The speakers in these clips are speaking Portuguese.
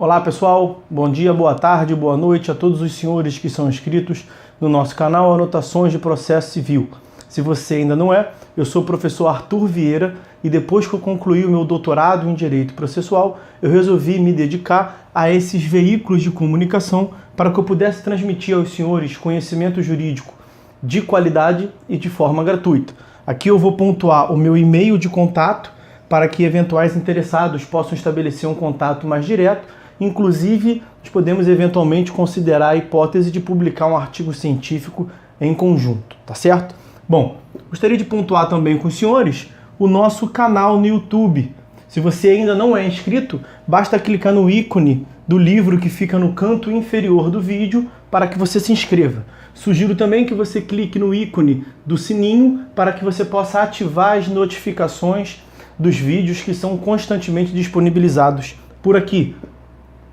Olá pessoal, bom dia, boa tarde, boa noite a todos os senhores que são inscritos no nosso canal Anotações de Processo Civil. Se você ainda não é, eu sou o professor Arthur Vieira e depois que eu concluí o meu doutorado em Direito Processual, eu resolvi me dedicar a esses veículos de comunicação para que eu pudesse transmitir aos senhores conhecimento jurídico de qualidade e de forma gratuita. Aqui eu vou pontuar o meu e-mail de contato para que eventuais interessados possam estabelecer um contato mais direto. Inclusive, nós podemos eventualmente considerar a hipótese de publicar um artigo científico em conjunto, tá certo? Bom, gostaria de pontuar também com os senhores o nosso canal no YouTube. Se você ainda não é inscrito, basta clicar no ícone do livro que fica no canto inferior do vídeo para que você se inscreva. Sugiro também que você clique no ícone do sininho para que você possa ativar as notificações dos vídeos que são constantemente disponibilizados por aqui.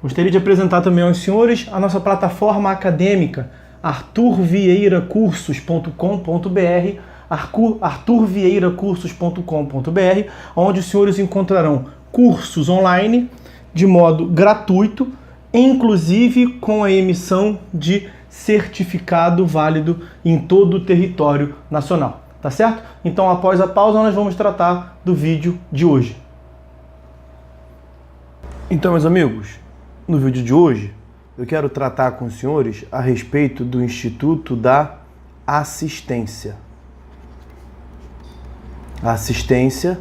Gostaria de apresentar também aos senhores a nossa plataforma acadêmica arturvieiracursos.com.br, arturvieiracursos.com.br, onde os senhores encontrarão cursos online de modo gratuito, inclusive com a emissão de certificado válido em todo o território nacional, tá certo? Então, após a pausa, nós vamos tratar do vídeo de hoje. Então, meus amigos, no vídeo de hoje, eu quero tratar com os senhores a respeito do Instituto da Assistência. A assistência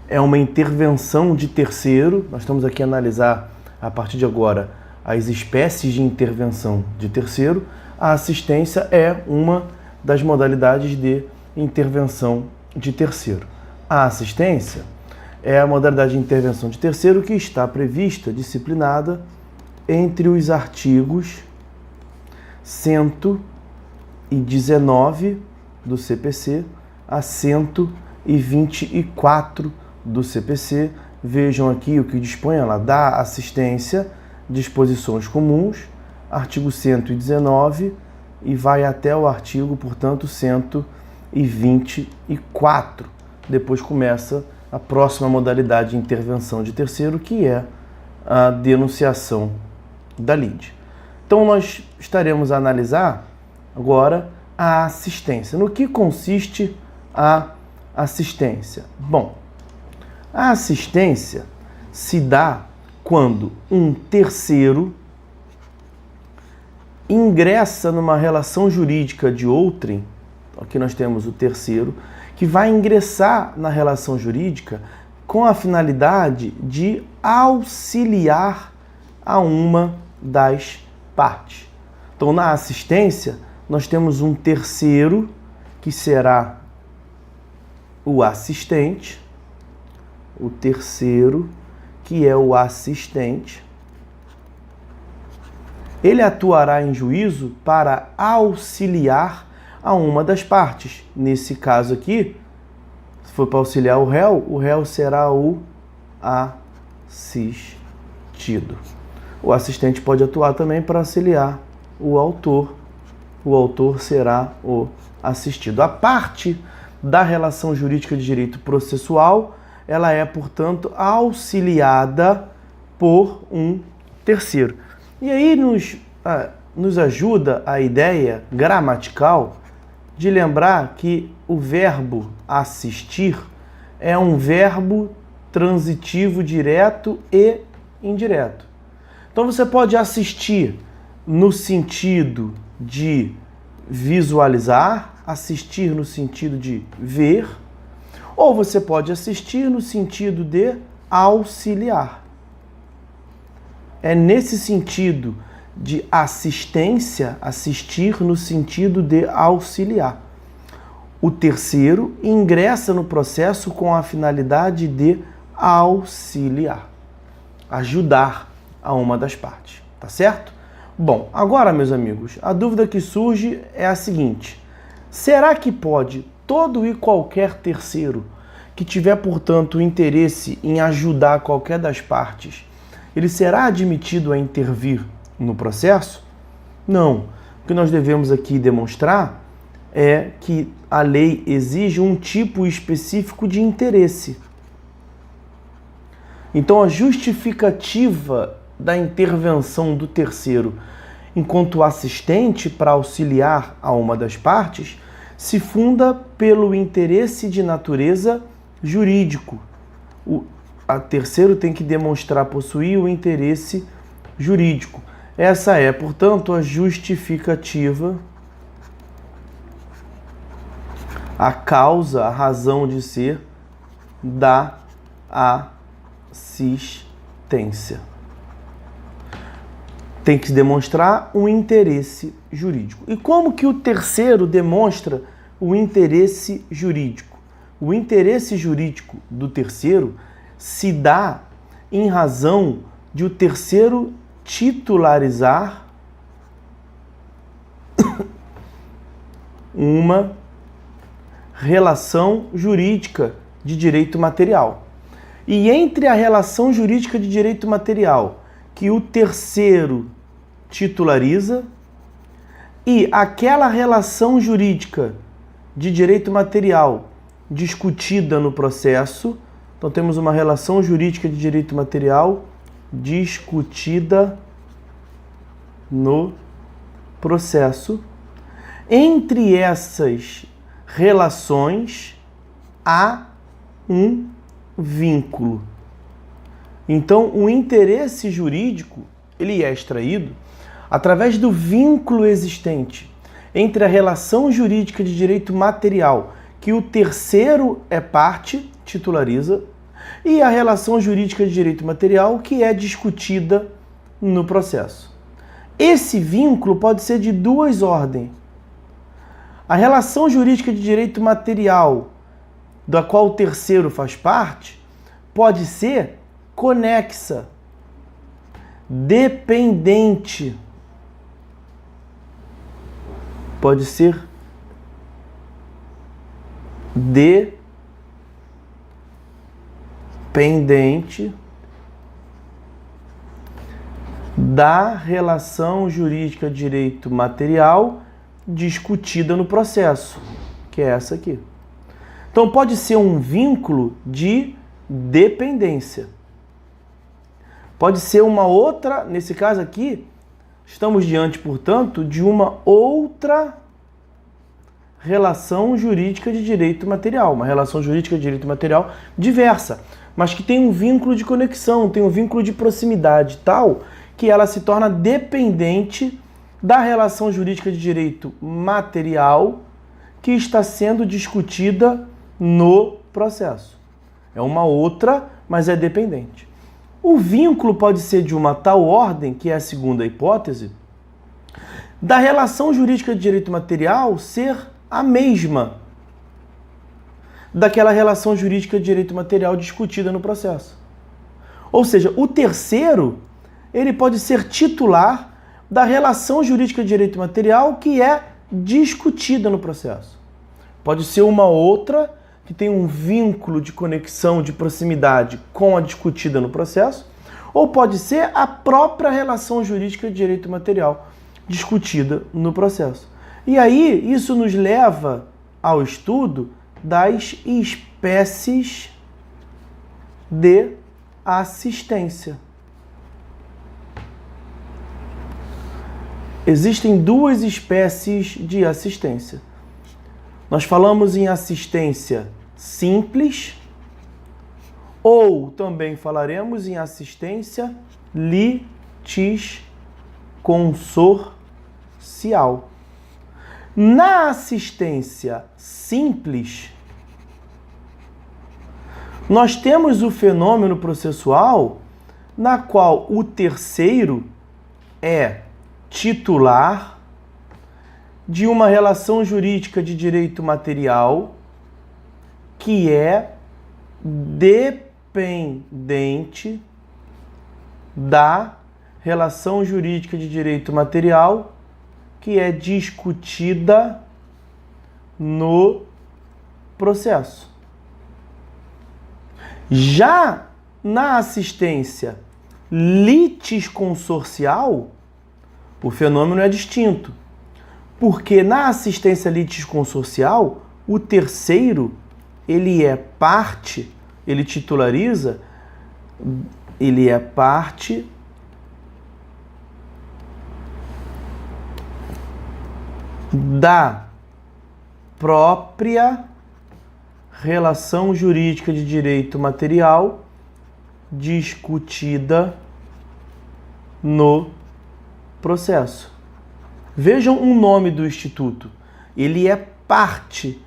é uma intervenção de terceiro. Nós estamos aqui a analisar, a partir de agora, as espécies de intervenção de terceiro. A assistência é uma das modalidades de intervenção de terceiro. A assistência é a modalidade de intervenção de terceiro que está prevista, disciplinada, entre os artigos 119 do CPC a 124 do CPC. Vejam aqui o que dispõe ela da assistência, disposições comuns, artigo 119 e vai até o artigo, portanto, 124. Depois começa a próxima modalidade de intervenção de terceiro, que é a denunciação da lide. Então, nós estaremos a analisar agora a assistência. No que consiste a assistência? Bom, a assistência se dá quando um terceiro ingressa numa relação jurídica de outrem. Aqui nós temos o terceiro, que vai ingressar na relação jurídica com a finalidade de auxiliar a uma das partes. Então, na assistência, nós temos um terceiro, que será o assistente, o terceiro, que é o assistente. Ele atuará em juízo para auxiliar a uma das partes. Nesse caso aqui, se for para auxiliar o réu será o assistido. O assistente pode atuar também para auxiliar o autor será o assistido. A parte da relação jurídica de direito processual, ela é, portanto, auxiliada por um terceiro. E aí nos ajuda a ideia gramatical de lembrar que o verbo assistir é um verbo transitivo direto e indireto. Então você pode assistir no sentido de visualizar, assistir no sentido de ver, ou você pode assistir no sentido de auxiliar. É nesse sentido de assistência, assistir no sentido de auxiliar. O terceiro ingressa no processo com a finalidade de auxiliar, ajudar a uma das partes, tá certo? Bom, agora, meus amigos, a dúvida que surge é a seguinte: será que pode todo e qualquer terceiro que tiver, portanto, interesse em ajudar qualquer das partes, ele será admitido a intervir no processo? Não. O que nós devemos aqui demonstrar é que a lei exige um tipo específico de interesse. Então, a justificativa da intervenção do terceiro enquanto assistente para auxiliar a uma das partes se funda pelo interesse de natureza jurídico. A terceiro tem que demonstrar possuir o interesse jurídico. Essa é, portanto, a justificativa, a causa, a razão de ser da assistência. Tem que demonstrar um interesse jurídico. E como que o terceiro demonstra o interesse jurídico? O interesse jurídico do terceiro se dá em razão de o terceiro titularizar uma relação jurídica de direito material. E entre a relação jurídica de direito material que o terceiro titulariza e aquela relação jurídica de direito material discutida no processo, então temos uma relação jurídica de direito material discutida no processo. Entre essas relações há um vínculo. Então, o interesse jurídico, ele é extraído através do vínculo existente entre a relação jurídica de direito material, que o terceiro é parte, titulariza, e a relação jurídica de direito material, que é discutida no processo. Esse vínculo pode ser de duas ordens. A relação jurídica de direito material, da qual o terceiro faz parte, pode ser conexa, dependente, pode ser dependente da relação jurídica de direito material discutida no processo, que é essa aqui. Então pode ser um vínculo de dependência. Pode ser uma outra, nesse caso aqui, estamos diante, portanto, de uma outra relação jurídica de direito material, uma relação jurídica de direito material diversa, mas que tem um vínculo de conexão, tem um vínculo de proximidade tal que ela se torna dependente da relação jurídica de direito material que está sendo discutida no processo. É uma outra, mas é dependente. O vínculo pode ser de uma tal ordem, que é a segunda hipótese, da relação jurídica de direito material ser a mesma daquela relação jurídica de direito material discutida no processo. Ou seja, o terceiro, ele pode ser titular da relação jurídica de direito material que é discutida no processo. Pode ser uma outra que tem um vínculo de conexão, de proximidade com a discutida no processo, ou pode ser a própria relação jurídica de direito material discutida no processo. E aí, isso nos leva ao estudo das espécies de assistência. Existem duas espécies de assistência. Nós falamos em assistência simples, ou também falaremos em assistência litisconsorcial. Na assistência simples, nós temos o fenômeno processual na qual o terceiro é titular de uma relação jurídica de direito material que é dependente da relação jurídica de direito material que é discutida no processo. Já na assistência litisconsorcial, o fenômeno é distinto, porque na assistência litisconsorcial, o terceiro, ele é parte, ele titulariza, ele é parte da própria relação jurídica de direito material discutida no processo. Vejam o nome do instituto. Ele é parte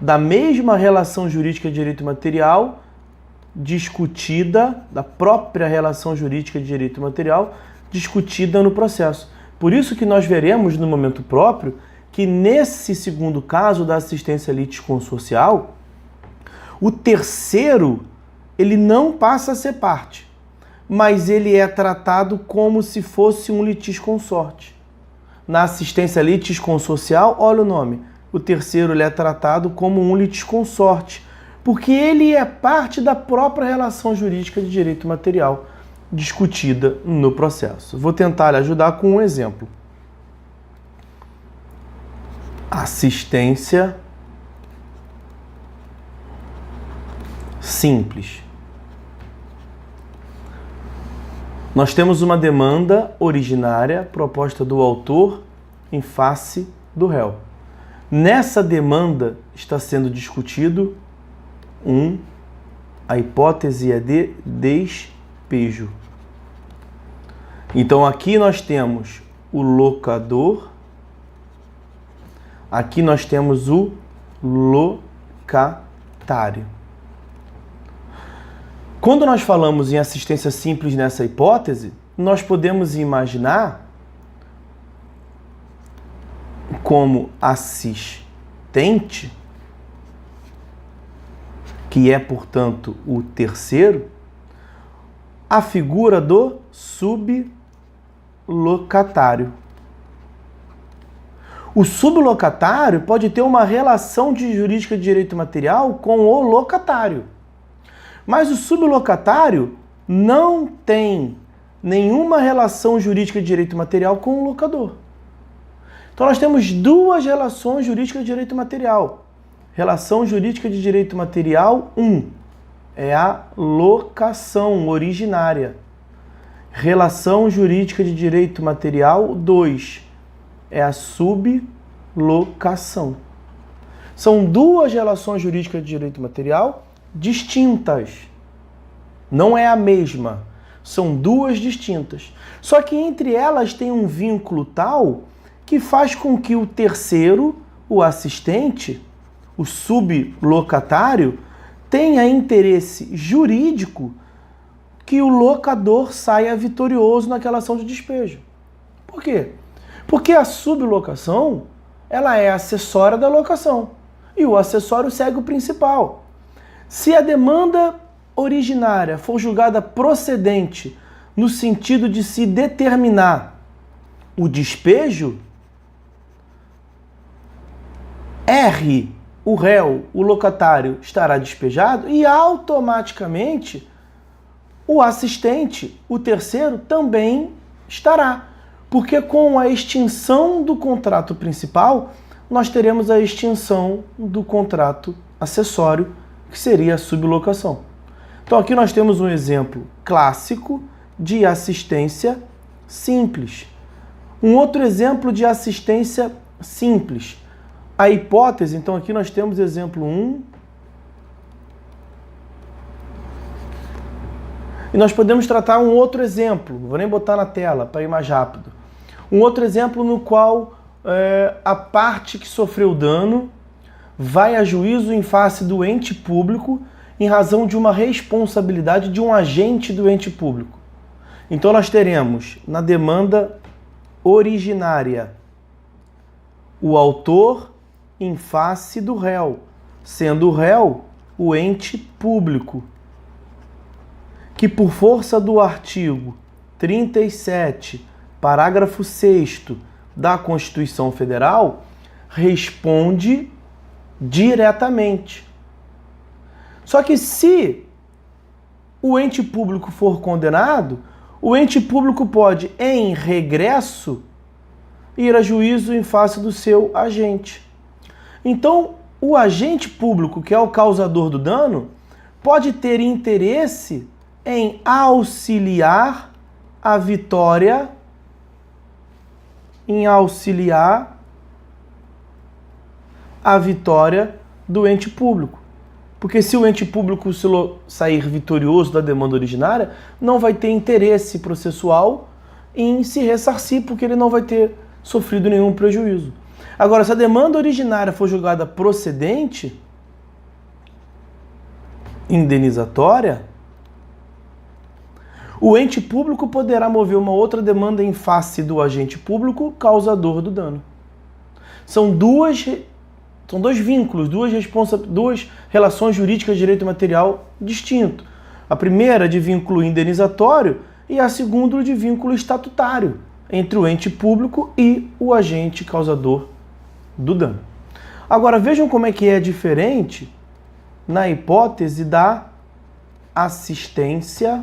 da mesma relação jurídica de direito material discutida, da própria relação jurídica de direito material discutida no processo. Por isso que nós veremos no momento próprio que nesse segundo caso da assistência litisconsorcial, o terceiro, ele não passa a ser parte, mas ele é tratado como se fosse um litisconsorte. Na assistência litisconsorcial, olha o nome, o terceiro ele é tratado como um litisconsorte, porque ele é parte da própria relação jurídica de direito material discutida no processo. Vou tentar lhe ajudar com um exemplo. Assistência simples. Nós temos uma demanda originária proposta do autor em face do réu. Nessa demanda está sendo discutido a hipótese é de despejo. Então aqui nós temos o locador, aqui nós temos o locatário. Quando nós falamos em assistência simples nessa hipótese, nós podemos imaginar como assistente, que é, portanto, o terceiro, a figura do sublocatário. O sublocatário pode ter uma relação jurídica de direito material com o locatário. Mas o sublocatário não tem nenhuma relação jurídica de direito material com o locador. Então nós temos duas relações jurídicas de direito material. Relação jurídica de direito material 1 é a locação originária. Relação jurídica de direito material 2 é a sublocação. São duas relações jurídicas de direito material distintas. Não é a mesma. São duas distintas. Só que entre elas tem um vínculo tal que faz com que o terceiro, o assistente, o sublocatário, tenha interesse jurídico que o locador saia vitorioso naquela ação de despejo. Por quê? Porque a sublocação, ela é acessória da locação. E o acessório segue o principal. Se a demanda originária for julgada procedente no sentido de se determinar o despejo, R, o réu, o locatário, estará despejado e automaticamente o assistente, o terceiro, também estará. Porque com a extinção do contrato principal, nós teremos a extinção do contrato acessório, que seria a sublocação. Então aqui nós temos um exemplo clássico de assistência simples. Um outro exemplo de assistência simples. A hipótese, então aqui nós temos exemplo 1. E nós podemos tratar um outro exemplo, vou nem botar na tela para ir mais rápido. Um outro exemplo no qual a parte que sofreu dano vai a juízo em face do ente público em razão de uma responsabilidade de um agente do ente público. Então nós teremos na demanda originária o autor em face do réu, sendo o réu o ente público, que por força do artigo 37, parágrafo 6º da Constituição Federal, responde diretamente. Só que se o ente público for condenado, o ente público pode, em regresso, ir a juízo em face do seu agente. Então, o agente público, que é o causador do dano, pode ter interesse em auxiliar a vitória, em auxiliar a vitória do ente público. Porque se o ente público sair vitorioso da demanda originária, não vai ter interesse processual em se ressarcir, porque ele não vai ter sofrido nenhum prejuízo. Agora, se a demanda originária for julgada procedente, indenizatória, o ente público poderá mover uma outra demanda em face do agente público causador do dano. São dois vínculos, duas relações jurídicas de direito material distinto. A primeira de vínculo indenizatório e a segunda de vínculo estatutário entre o ente público e o agente causador do dano. Agora vejam como é que é diferente na hipótese da assistência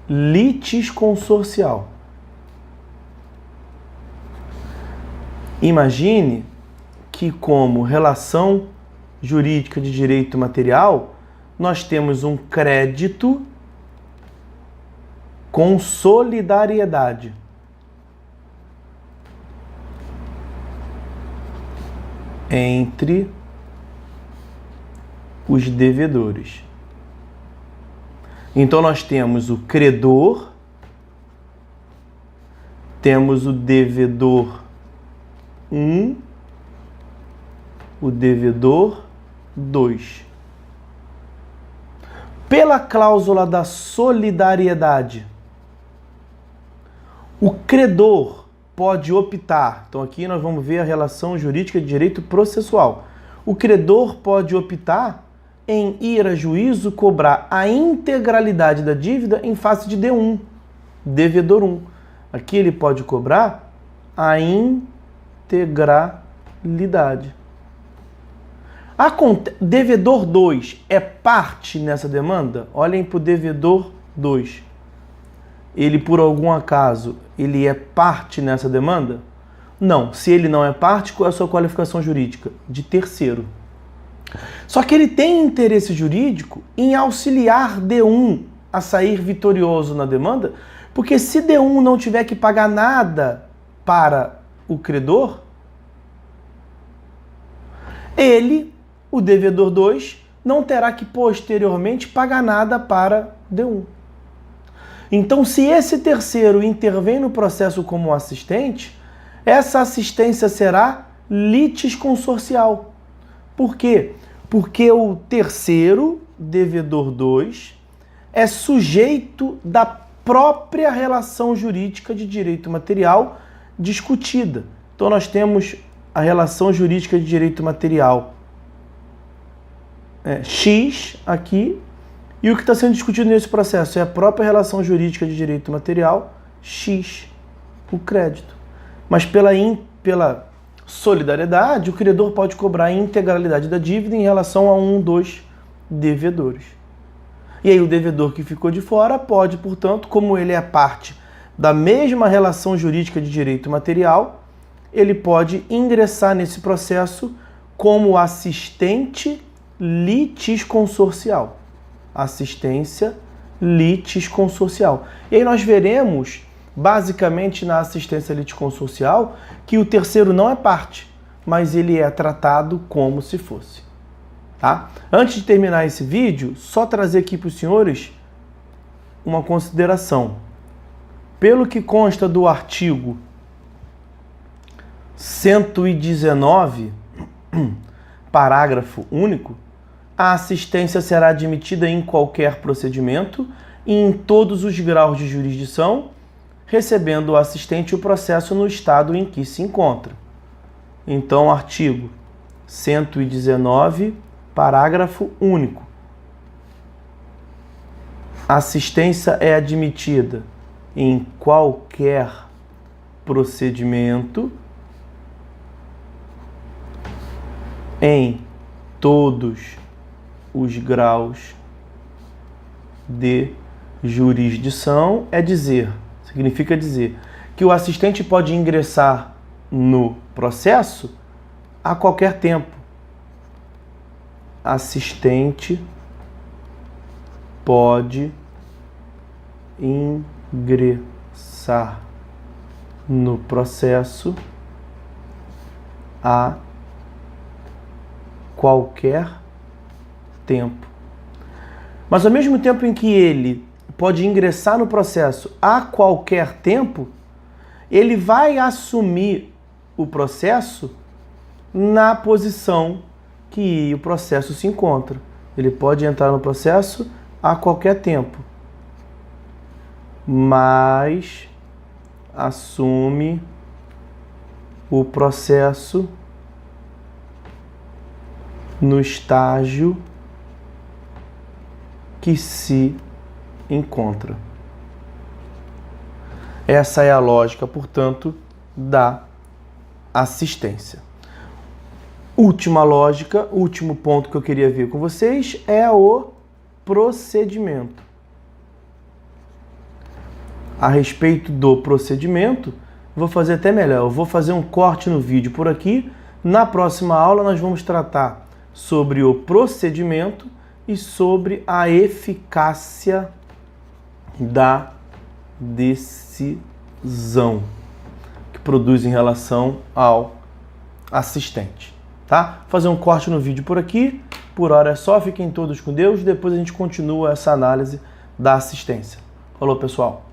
litisconsorcial. Imagine que, como relação jurídica de direito material, nós temos um crédito com solidariedade. Entre os devedores. Então nós temos o credor, temos o devedor 1, o devedor 2. Pela cláusula da solidariedade, o credor pode optar, então aqui nós vamos ver a relação jurídica de direito processual. O credor pode optar em ir a juízo cobrar a integralidade da dívida em face de D1, devedor 1. Aqui ele pode cobrar a integralidade. Devedor 2 é parte nessa demanda? Olhem para o devedor 2. Ele, por algum acaso, ele é parte nessa demanda? Não. Se ele não é parte, qual é a sua qualificação jurídica? De terceiro. Só que ele tem interesse jurídico em auxiliar D1 a sair vitorioso na demanda, porque se D1 não tiver que pagar nada para o credor, ele, o devedor 2, não terá que posteriormente pagar nada para D1. Então, se esse terceiro intervém no processo como assistente, essa assistência será litisconsorcial. Por quê? Porque o terceiro, devedor 2, é sujeito da própria relação jurídica de direito material discutida. Então nós temos a relação jurídica de direito material X aqui, e o que está sendo discutido nesse processo é a própria relação jurídica de direito material X, o crédito. Mas pela solidariedade, o credor pode cobrar a integralidade da dívida em relação a um dos devedores. E aí o devedor que ficou de fora pode, portanto, como ele é parte da mesma relação jurídica de direito material, ele pode ingressar nesse processo como assistente litisconsorcial. Assistência litisconsorcial. E aí nós veremos, basicamente na assistência litisconsorcial, que o terceiro não é parte, mas ele é tratado como se fosse. Tá? Antes de terminar esse vídeo, só trazer aqui para os senhores uma consideração. Pelo que consta do artigo 119, parágrafo único, a assistência será admitida em qualquer procedimento e em todos os graus de jurisdição, recebendo o assistente o processo no estado em que se encontra. Então, artigo 119, parágrafo único. A assistência é admitida em qualquer procedimento, em todos os graus de jurisdição, significa dizer que o assistente pode ingressar no processo a qualquer tempo. Assistente pode ingressar no processo a qualquer tempo. Mas ao mesmo tempo em que ele pode ingressar no processo a qualquer tempo, ele vai assumir o processo na posição que o processo se encontra. Ele pode entrar no processo a qualquer tempo, mas assume o processo no estágio que se encontra. Essa é a lógica, portanto, da assistência. Última lógica, último ponto que eu queria ver com vocês é o procedimento. A respeito do procedimento, vou fazer até melhor, eu vou fazer um corte no vídeo por aqui. Na próxima aula nós vamos tratar sobre o procedimento e sobre a eficácia da decisão que produz em relação ao assistente, tá? Vou fazer um corte no vídeo por aqui. Por hora é só, fiquem todos com Deus. Depois a gente continua essa análise da assistência. Falou, pessoal!